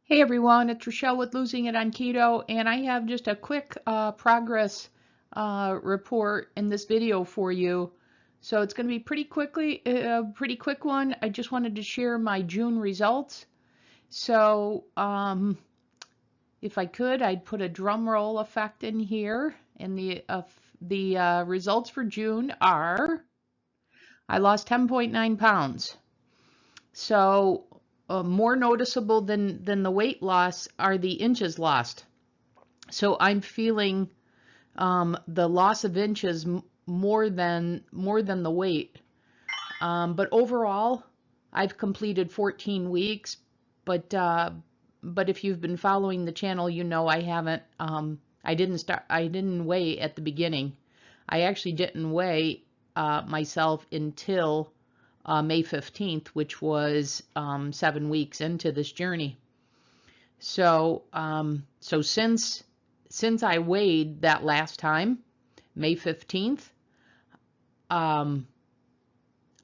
Hey everyone, it's Rochelle with Losing It on Keto, and I have just a quick progress report in this video for you. So it's going to be pretty quick one. I just wanted to share my June results. So if I could, I'd put a drum roll effect in here, and the results for June are I lost 10.9 pounds. So more noticeable than the weight loss are the inches lost. So I'm feeling the loss of inches more than the weight. But overall, I've completed 14 weeks. But if you've been following the channel, you know I haven't. I didn't weigh at the beginning. I actually didn't weigh myself until May 15th, which was 7 weeks into this journey. So since I weighed that last time, May 15th, I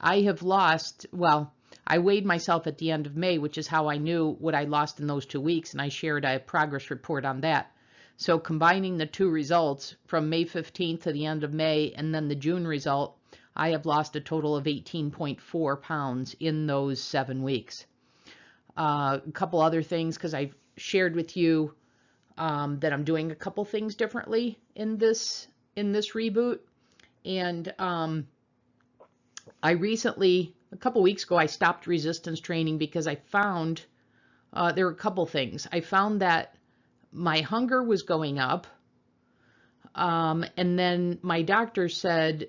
have lost, well, I weighed myself at the end of May, which is how I knew what I lost in those 2 weeks, and I shared a progress report on that. So combining the two results from May 15th to the end of May and then the June result, I have lost a total of 18.4 pounds in those 7 weeks. A couple other things, because I've shared with you that I'm doing a couple things differently in this reboot. And I recently, a couple weeks ago, I stopped resistance training because I found there were a couple things. I found that my hunger was going up, and then my doctor said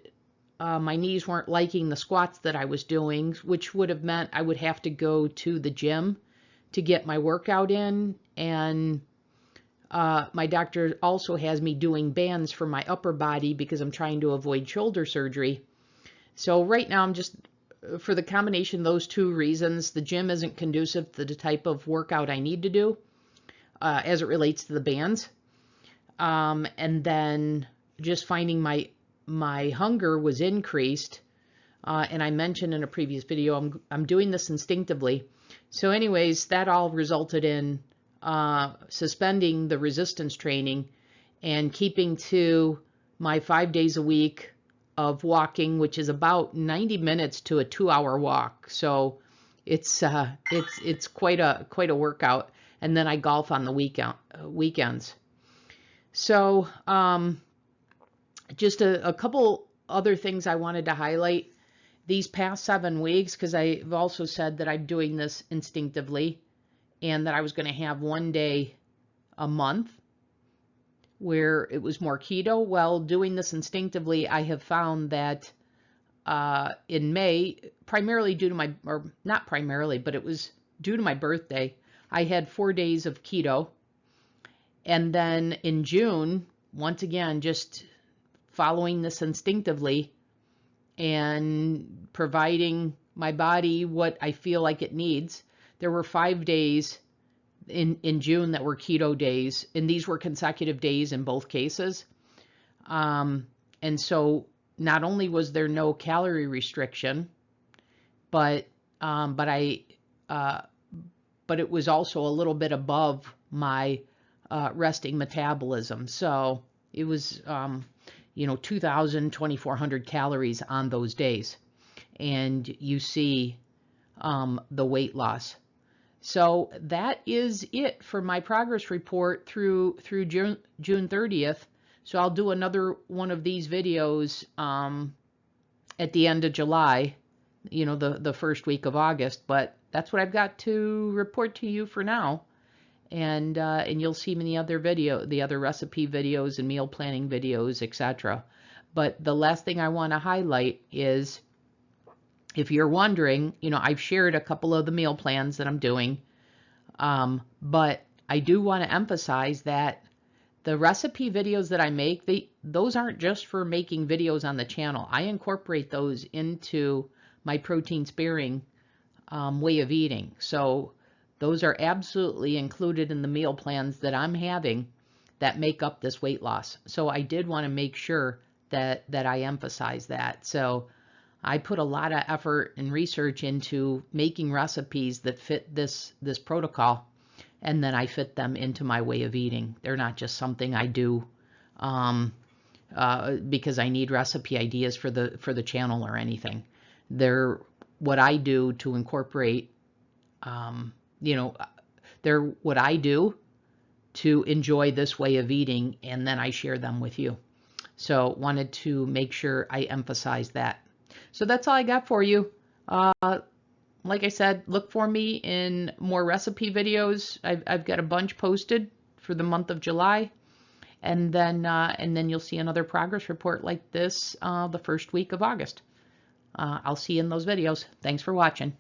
my knees weren't liking the squats that I was doing, which would have meant I would have to go to the gym to get my workout in. And my doctor also has me doing bands for my upper body because I'm trying to avoid shoulder surgery. So right now I'm just, for the combination of those two reasons, the gym isn't conducive to the type of workout I need to do as it relates to the bands. And then just finding my hunger was increased, and I mentioned in a previous video I'm doing this instinctively. So anyways, that all resulted in suspending the resistance training and keeping to my 5 days a week of walking, which is about 90 minutes to a 2-hour walk. So it's quite a workout. And then I golf on the weekends. So just a couple other things I wanted to highlight. These past 7 weeks, because I've also said that I'm doing this instinctively and that I was going to have 1 day a month where it was more keto. Well, doing this instinctively, I have found that in May, primarily due to my, or not primarily, but it was due to my birthday, I had 4 days of keto. And then in June, once again, just following this instinctively and providing my body what I feel like it needs. There were 5 days in June that were keto days, and these were consecutive days in both cases. And so not only was there no calorie restriction, but it was also a little bit above my resting metabolism. So it was 2,000, 2,400 calories on those days, and you see the weight loss. So that is it for my progress report through June 30th. So I'll do another one of these videos at the end of July, the first week of August. But that's what I've got to report to you for now. And you'll see me in the other recipe videos and meal planning videos, etc. But the last thing I want to highlight is, if you're wondering, I've shared a couple of the meal plans that I'm doing, but I do want to emphasize that the recipe videos that I make, those aren't just for making videos on the channel. I incorporate those into my protein sparing way of eating. So those are absolutely included in the meal plans that I'm having that make up this weight loss. So I did want to make sure that I emphasize that. So I put a lot of effort and research into making recipes that fit this protocol. and then I fit them into my way of eating. They're not just something I do because I need recipe ideas for the channel or anything. They're what I do to incorporate, you know, they're what I do to enjoy this way of eating, and then I share them with you. So wanted to make sure I emphasize that. So that's all I got for you. Like I said, look for me in more recipe videos. I've got a bunch posted for the month of July, and then you'll see another progress report like this the first week of August. I'll see you in those videos. Thanks for watching.